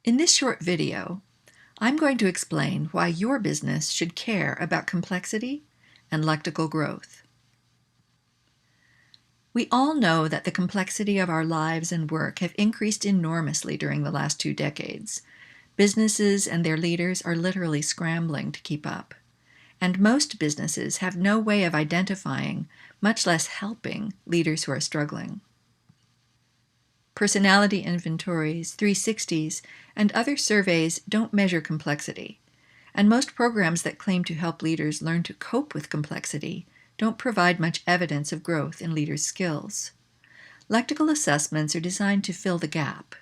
In this short video, I'm going to explain why your business should care about complexity and lectical growth. We all know that the complexity of our lives and work have increased enormously during the last 2 decades. Businesses and their leaders are literally scrambling to keep up. And most businesses have no way of identifying, much less helping, leaders who are struggling. Personality inventories, 360s, and other surveys don't measure complexity, and most programs that claim to help leaders learn to cope with complexity don't provide much evidence of growth in leaders' skills. Lectical assessments are designed to fill the gap.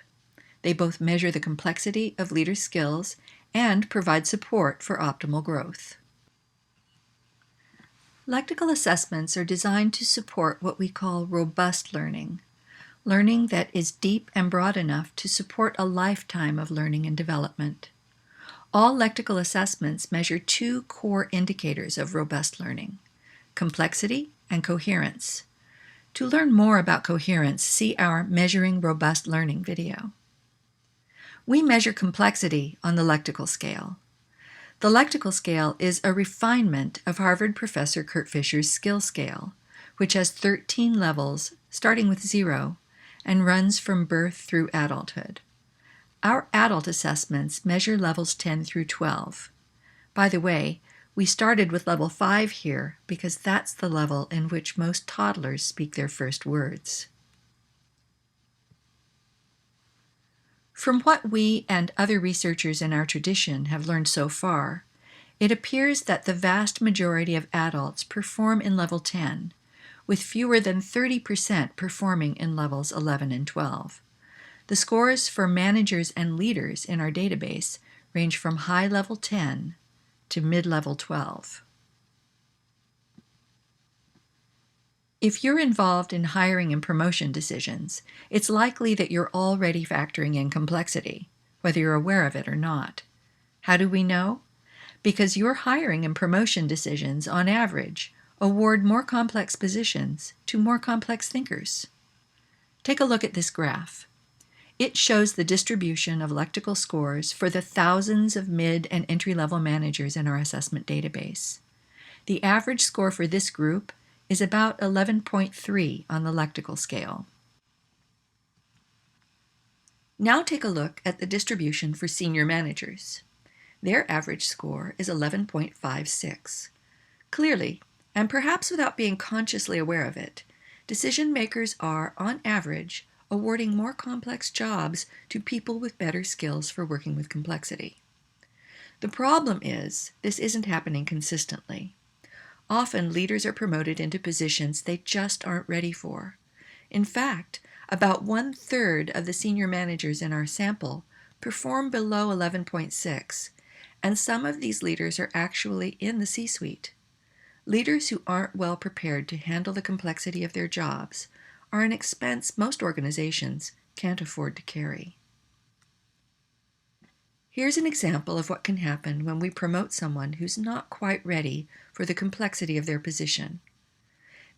They both measure the complexity of leaders' skills and provide support for optimal growth. Lectical assessments are designed to support what we call robust learning that is deep and broad enough to support a lifetime of learning and development. All lectical assessments measure 2 core indicators of robust learning: complexity and coherence. To learn more about coherence, see our Measuring Robust Learning video. We measure complexity on the lectical scale. The lectical scale is a refinement of Harvard professor Kurt Fisher's skill scale, which has 13 levels, starting with 0, and runs from birth through adulthood. Our adult assessments measure levels 10 through 12. By the way, we started with level 5 here because that's the level in which most toddlers speak their first words. From what we and other researchers in our tradition have learned so far, it appears that the vast majority of adults perform in level 10, with fewer than 30% performing in levels 11 and 12. The scores for managers and leaders in our database range from high level 10 to mid-level 12. If you're involved in hiring and promotion decisions, it's likely that you're already factoring in complexity, whether you're aware of it or not. How do we know? Because your hiring and promotion decisions, on average, award more complex positions to more complex thinkers. Take a look at this graph. It shows the distribution of lectical scores for the thousands of mid- and entry-level managers in our assessment database. The average score for this group is about 11.3 on the lectical scale. Now take a look at the distribution for senior managers. Their average score is 11.56. Clearly, and perhaps without being consciously aware of it, decision makers are, on average, awarding more complex jobs to people with better skills for working with complexity. The problem is, this isn't happening consistently. Often, leaders are promoted into positions they just aren't ready for. In fact, about 1/3 of the senior managers in our sample perform below 11.6, and some of these leaders are actually in the C-suite. Leaders who aren't well prepared to handle the complexity of their jobs are an expense most organizations can't afford to carry. Here's an example of what can happen when we promote someone who's not quite ready for the complexity of their position.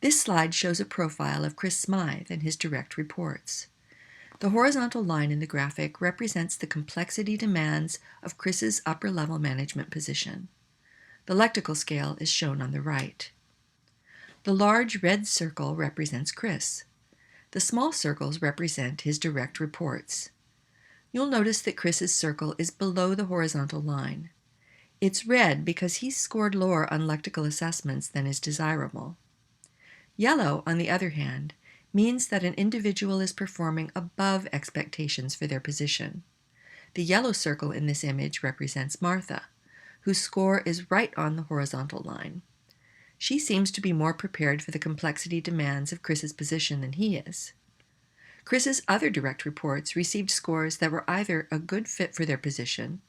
This slide shows a profile of Chris Smythe and his direct reports. The horizontal line in the graphic represents the complexity demands of Chris's upper-level management position. The lectical scale is shown on the right. The large red circle represents Chris. The small circles represent his direct reports. You'll notice that Chris's circle is below the horizontal line. It's red because he's scored lower on lectical assessments than is desirable. Yellow, on the other hand, means that an individual is performing above expectations for their position. The yellow circle in this image represents Martha, whose score is right on the horizontal line. She seems to be more prepared for the complexity demands of Chris's position than he is. Chris's other direct reports received scores that were either a good fit for their position,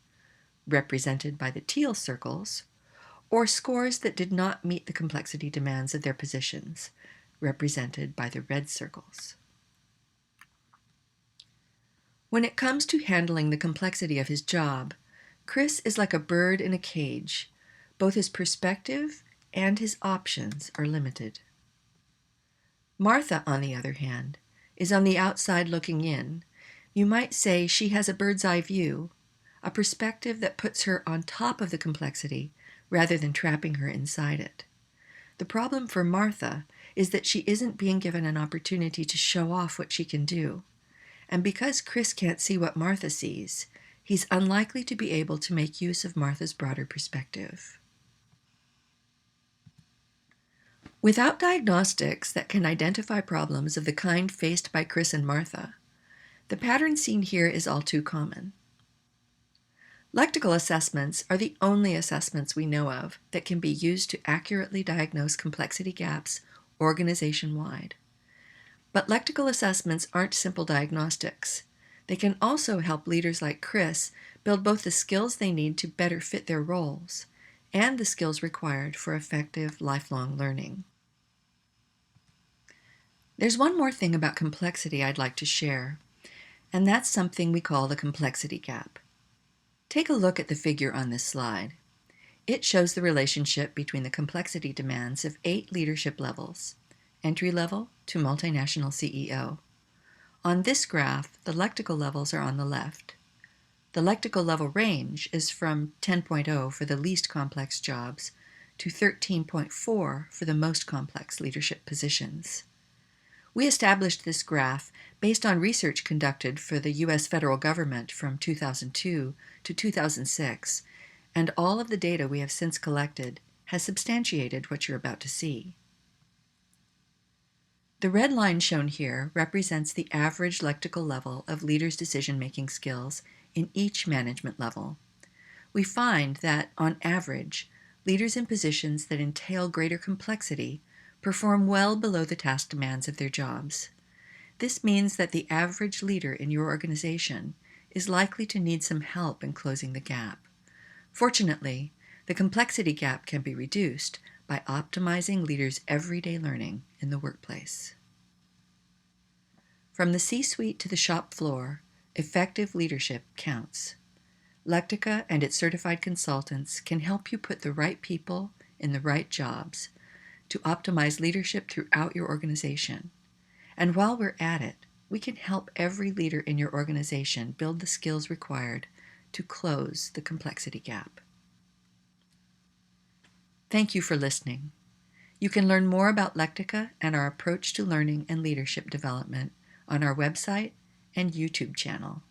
represented by the teal circles, or scores that did not meet the complexity demands of their positions, represented by the red circles. When it comes to handling the complexity of his job, Chris is like a bird in a cage. Both his perspective and his options are limited. Martha, on the other hand, is on the outside looking in. You might say she has a bird's eye view, a perspective that puts her on top of the complexity rather than trapping her inside it. The problem for Martha is that she isn't being given an opportunity to show off what she can do. And because Chris can't see what Martha sees, he's unlikely to be able to make use of Martha's broader perspective. Without diagnostics that can identify problems of the kind faced by Chris and Martha, the pattern seen here is all too common. Lectical assessments are the only assessments we know of that can be used to accurately diagnose complexity gaps organization-wide. But lectical assessments aren't simple diagnostics. They can also help leaders like Chris build both the skills they need to better fit their roles and the skills required for effective lifelong learning. There's one more thing about complexity I'd like to share, and that's something we call the complexity gap. Take a look at the figure on this slide. It shows the relationship between the complexity demands of 8 leadership levels, entry level to multinational CEO. On this graph, the lectical levels are on the left. The lectical level range is from 10.0 for the least complex jobs to 13.4 for the most complex leadership positions. We established this graph based on research conducted for the U.S. federal government from 2002 to 2006, and all of the data we have since collected has substantiated what you're about to see. The red line shown here represents the average lectical level of leaders' decision-making skills in each management level. We find that, on average, leaders in positions that entail greater complexity perform well below the task demands of their jobs. This means that the average leader in your organization is likely to need some help in closing the gap. Fortunately, the complexity gap can be reduced by optimizing leaders' everyday learning in the workplace. From the C-suite to the shop floor, effective leadership counts. Lectica and its certified consultants can help you put the right people in the right jobs to optimize leadership throughout your organization. And while we're at it, we can help every leader in your organization build the skills required to close the complexity gap. Thank you for listening. You can learn more about Lectica and our approach to learning and leadership development on our website and YouTube channel.